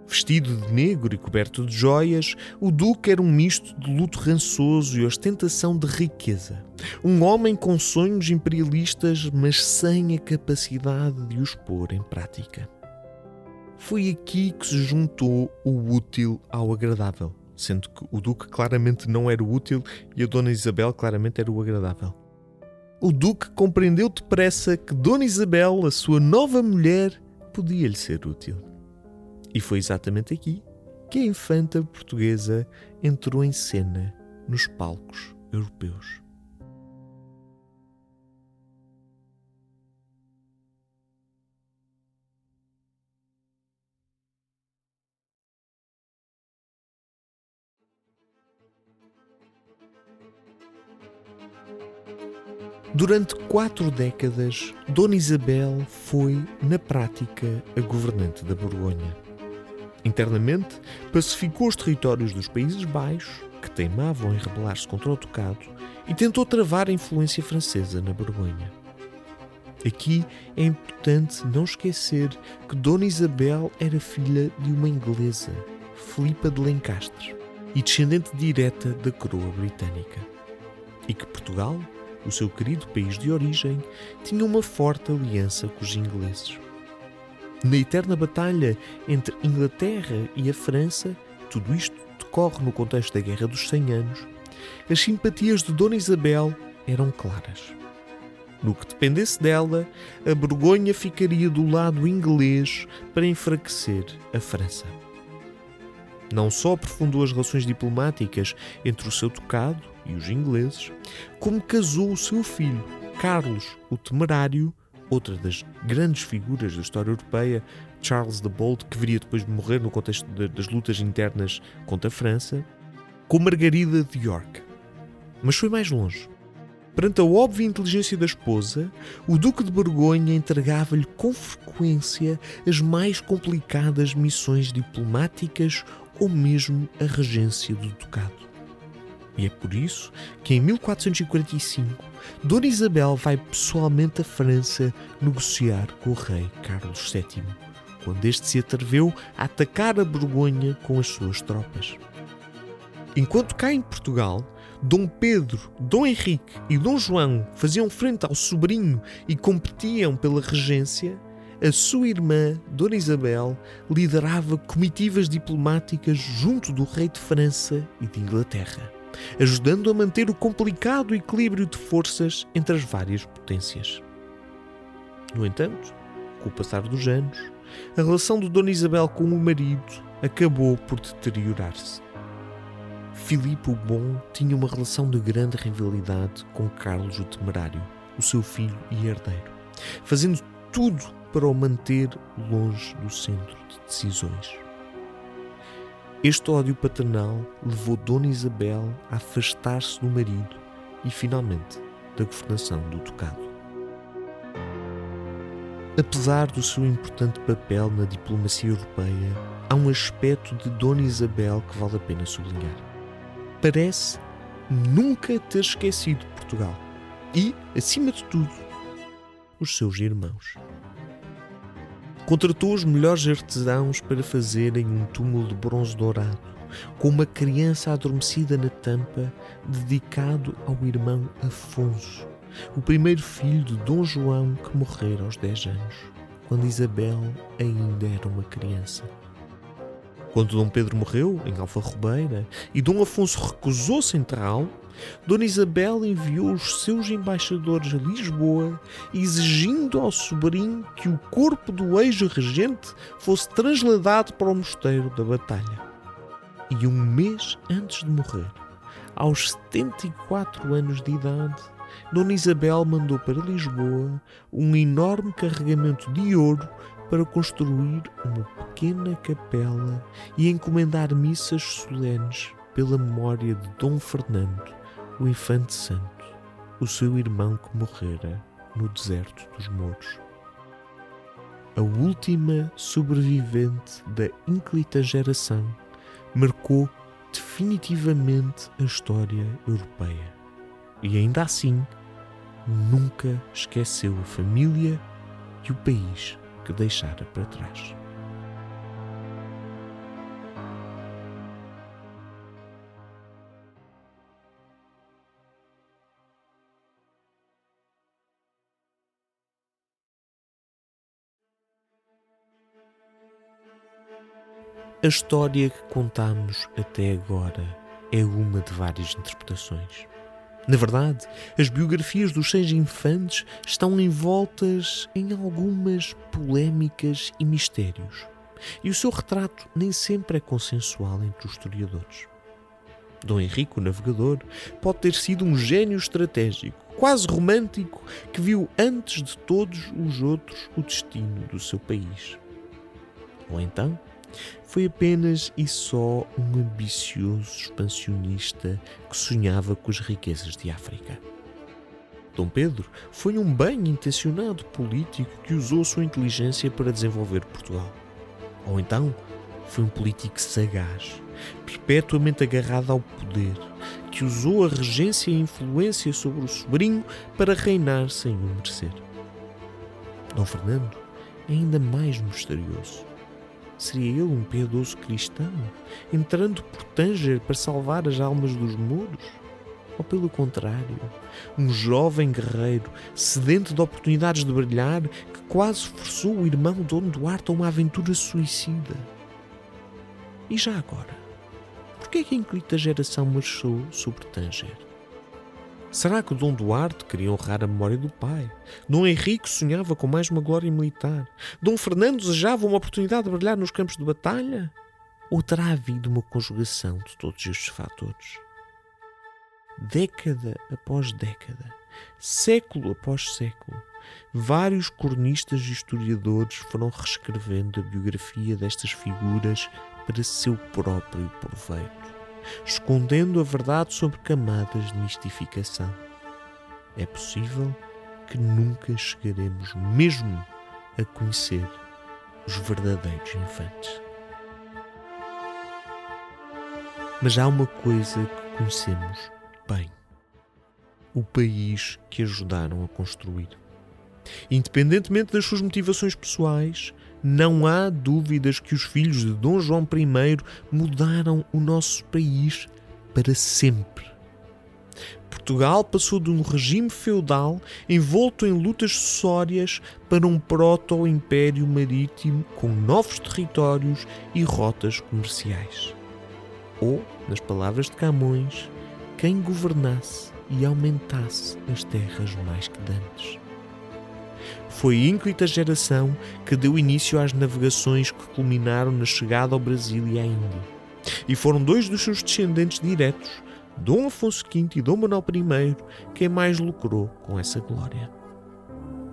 Vestido de negro e coberto de joias, o duque era um misto de luto rançoso e ostentação de riqueza. Um homem com sonhos imperialistas, mas sem a capacidade de os pôr em prática. Foi aqui que se juntou o útil ao agradável, sendo que o duque claramente não era o útil e a Dona Isabel claramente era o agradável. O duque compreendeu depressa que Dona Isabel, a sua nova mulher, podia-lhe ser útil. E foi exatamente aqui que a infanta portuguesa entrou em cena nos palcos europeus. Durante 4 décadas, Dona Isabel foi, na prática, a governante da Borgonha. Internamente, pacificou os territórios dos Países Baixos, que teimavam em rebelar-se contra o ducado, e tentou travar a influência francesa na Borgonha. Aqui é importante não esquecer que Dona Isabel era filha de uma inglesa, Filipa de Lencastre, e descendente direta da coroa britânica. E que Portugal, o seu querido país de origem, tinha uma forte aliança com os ingleses. Na eterna batalha entre Inglaterra e a França, tudo isto decorre no contexto da Guerra dos 100 Anos, as simpatias de Dona Isabel eram claras. No que dependesse dela, a Borgonha ficaria do lado inglês para enfraquecer a França. Não só aprofundou as relações diplomáticas entre o seu ducado e os ingleses, como casou o seu filho, Carlos o Temerário, outra das grandes figuras da história europeia, Charles the Bold, que viria depois de morrer no contexto das lutas internas contra a França, com Margarida de York. Mas foi mais longe. Perante a óbvia inteligência da esposa, o Duque de Borgonha entregava-lhe com frequência as mais complicadas missões diplomáticas ou mesmo a regência do ducado. E é por isso que em 1445 Dona Isabel vai pessoalmente à França negociar com o rei Carlos VII, quando este se atreveu a atacar a Borgonha com as suas tropas. Enquanto cá em Portugal, Dom Pedro, Dom Henrique e Dom João faziam frente ao sobrinho e competiam pela regência, a sua irmã, Dona Isabel, liderava comitivas diplomáticas junto do rei de França e de Inglaterra, ajudando a manter o complicado equilíbrio de forças entre as várias potências. No entanto, com o passar dos anos, a relação de Dona Isabel com o marido acabou por deteriorar-se. Filipe o Bom tinha uma relação de grande rivalidade com Carlos o Temerário, o seu filho e herdeiro, fazendo tudo para o manter longe do centro de decisões. Este ódio paternal levou Dona Isabel a afastar-se do marido e, finalmente, da governação do ducado. Apesar do seu importante papel na diplomacia europeia, há um aspecto de Dona Isabel que vale a pena sublinhar. Parece nunca ter esquecido Portugal e, acima de tudo, os seus irmãos. Contratou os melhores artesãos para fazerem um túmulo de bronze dourado, com uma criança adormecida na tampa, dedicado ao irmão Afonso, o primeiro filho de Dom João, que morrera aos 10 anos, quando Isabel ainda era uma criança. Quando Dom Pedro morreu, em Alfarrobeira, e Dom Afonso recusou-se a enterrá-lo, Dona Isabel enviou os seus embaixadores a Lisboa, exigindo ao sobrinho que o corpo do ex-regente fosse trasladado para o Mosteiro da Batalha. E um mês antes de morrer, aos 74 anos de idade, Dona Isabel mandou para Lisboa um enorme carregamento de ouro para construir uma pequena capela e encomendar missas solenes pela memória de Dom Fernando, o Infante Santo, o seu irmão que morrera no deserto dos Mouros. A última sobrevivente da ínclita geração marcou definitivamente a história europeia e, ainda assim, nunca esqueceu a família e o país que deixara para trás. A história que contamos até agora é uma de várias interpretações. Na verdade, as biografias dos 6 infantes estão envoltas em algumas polémicas e mistérios, e o seu retrato nem sempre é consensual entre os historiadores. Dom Henrique, o Navegador, pode ter sido um gênio estratégico, quase romântico, que viu antes de todos os outros o destino do seu país. Ou então, foi apenas e só um ambicioso expansionista que sonhava com as riquezas de África. Dom Pedro foi um bem-intencionado político que usou a sua inteligência para desenvolver Portugal. Ou então, foi um político sagaz, perpetuamente agarrado ao poder, que usou a regência e a influência sobre o sobrinho para reinar sem o merecer. Dom Fernando é ainda mais misterioso. Seria ele um piedoso cristão, entrando por Tanger para salvar as almas dos muros? Ou pelo contrário, um jovem guerreiro, sedento de oportunidades de brilhar, que quase forçou o irmão Dom Duarte a uma aventura suicida? E já agora, por que é que a inclita geração marchou sobre Tanger? Será que o Dom Duarte queria honrar a memória do pai? Dom Henrique sonhava com mais uma glória militar? Dom Fernando desejava uma oportunidade de brilhar nos campos de batalha? Ou terá havido uma conjugação de todos estes fatores? Década após década, século após século, vários cronistas e historiadores foram reescrevendo a biografia destas figuras para seu próprio proveito, escondendo a verdade sobre camadas de mistificação. É possível que nunca chegaremos mesmo a conhecer os verdadeiros infantes. Mas há uma coisa que conhecemos bem: o país que ajudaram a construir. Independentemente das suas motivações pessoais, não há dúvidas que os filhos de Dom João I mudaram o nosso país para sempre. Portugal passou de um regime feudal envolto em lutas sucessórias para um proto-império marítimo com novos territórios e rotas comerciais. Ou, nas palavras de Camões, quem governasse e aumentasse as terras mais que dantes. Foi a ínclita geração que deu início às navegações que culminaram na chegada ao Brasil e à Índia. E foram dois dos seus descendentes diretos, Dom Afonso V e Dom Manuel I, quem mais lucrou com essa glória.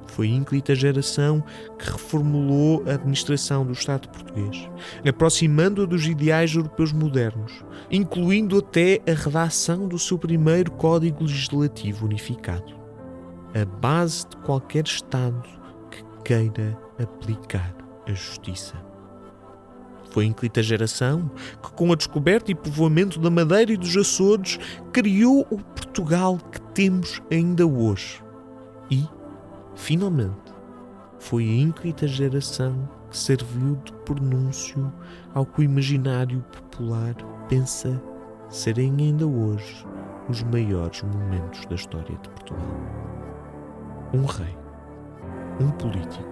Foi a ínclita geração que reformulou a administração do Estado português, aproximando-a dos ideais europeus modernos, incluindo até a redação do seu primeiro Código Legislativo Unificado, a base de qualquer Estado que queira aplicar a justiça. Foi a ínclita geração que, com a descoberta e povoamento da Madeira e dos Açores, criou o Portugal que temos ainda hoje. E, finalmente, foi a ínclita geração que serviu de pronúncio ao que o imaginário popular pensa serem ainda hoje os maiores momentos da história de Portugal. Um rei, um político,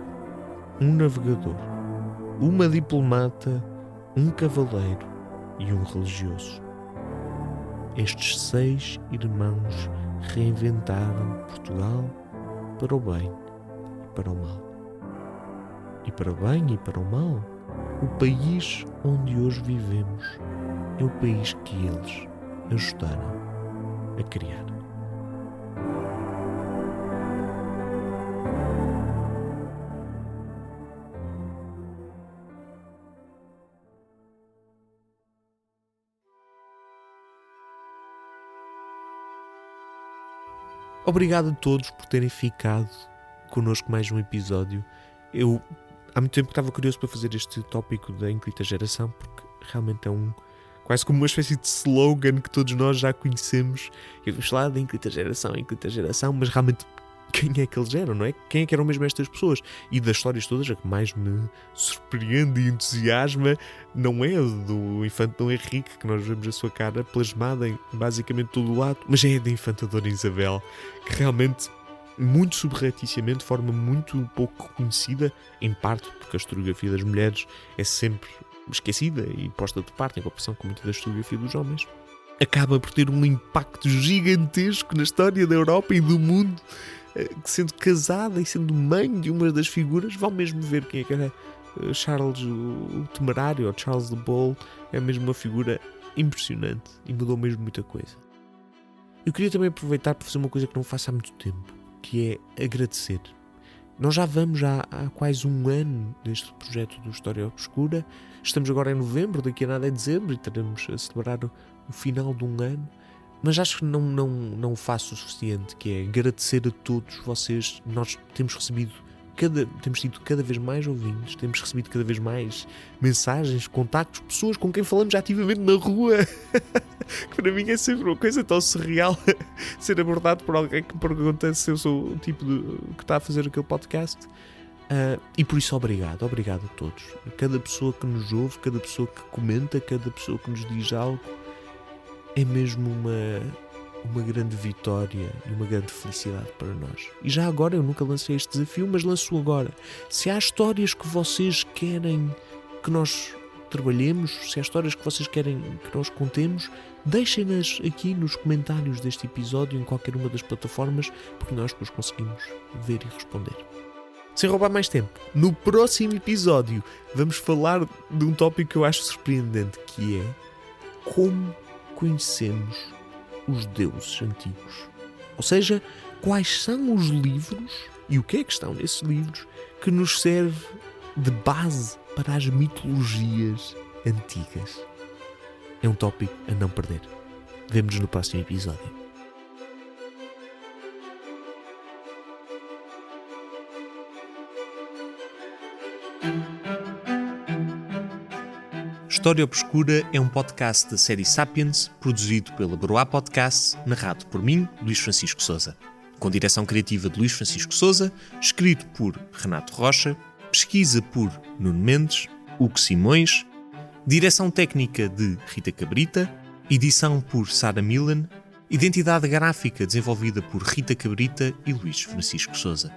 um navegador, uma diplomata, um cavaleiro e um religioso. Estes 6 irmãos reinventaram Portugal para o bem e para o mal. E para o bem e para o mal, o país onde hoje vivemos é o país que eles ajudaram a criar. Obrigado a todos por terem ficado connosco mais um episódio. Eu há muito tempo que estava curioso para fazer este tópico da ínclita geração, porque realmente é quase como uma espécie de slogan que todos nós já conhecemos. Eu vou falar da ínclita geração, mas realmente quem é que eles eram, não é? Quem é que eram mesmo estas pessoas? E das histórias todas, a que mais me surpreende e entusiasma não é a do infante Dom Henrique, que nós vemos a sua cara plasmada em basicamente todo o lado, mas é a da infanta Dona Isabel, que realmente, muito subrepticiamente, de forma muito pouco conhecida, em parte porque a historiografia das mulheres é sempre esquecida e posta de parte em comparação com muita da historiografia dos homens, acaba por ter um impacto gigantesco na história da Europa e do mundo, que sendo casada e sendo mãe de uma das figuras, vão mesmo ver quem é que era Charles o Temerário, ou Charles the Bold. É mesmo uma figura impressionante e mudou mesmo muita coisa. Eu queria também aproveitar para fazer uma coisa que não faço há muito tempo, que é agradecer. Nós já vamos há quase um ano deste projeto do História Obscura. Estamos agora em novembro, daqui a nada é dezembro, e teremos a celebrar o final de um ano. Mas acho que não faço o suficiente, que é agradecer a todos vocês. Nós temos tido cada vez mais ouvintes, temos recebido cada vez mais mensagens, contactos, pessoas com quem falamos ativamente na rua. Que para mim é sempre uma coisa tão surreal ser abordado por alguém que me pergunta se eu sou o tipo que está a fazer aquele podcast. E por isso obrigado a todos. Cada pessoa que nos ouve, cada pessoa que comenta, cada pessoa que nos diz algo, é mesmo uma grande vitória e uma grande felicidade para nós. E já agora, eu nunca lancei este desafio, mas lanço agora. Se há histórias que vocês querem que nós trabalhemos, se há histórias que vocês querem que nós contemos, deixem-nas aqui nos comentários deste episódio em qualquer uma das plataformas, porque nós depois conseguimos ver e responder. Sem roubar mais tempo, no próximo episódio vamos falar de um tópico que eu acho surpreendente, que é como conhecemos os deuses antigos. Ou seja, quais são os livros e o que é que estão nesses livros que nos serve de base para as mitologias antigas. É um tópico a não perder. Vemo-nos no próximo episódio. História Obscura é um podcast da série Sapiens, produzido pela Broá Podcasts, narrado por mim, Luís Francisco Sousa. Com direção criativa de Luís Francisco Sousa, escrito por Renato Rocha, pesquisa por Nuno Mendes, Hugo Simões, direção técnica de Rita Cabrita, edição por Sara Milan, identidade gráfica desenvolvida por Rita Cabrita e Luís Francisco Sousa.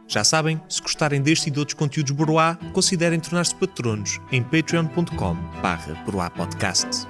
Já sabem, se gostarem deste e de outros conteúdos Broá, considerem tornar-se patronos em patreon.com/broapodcast.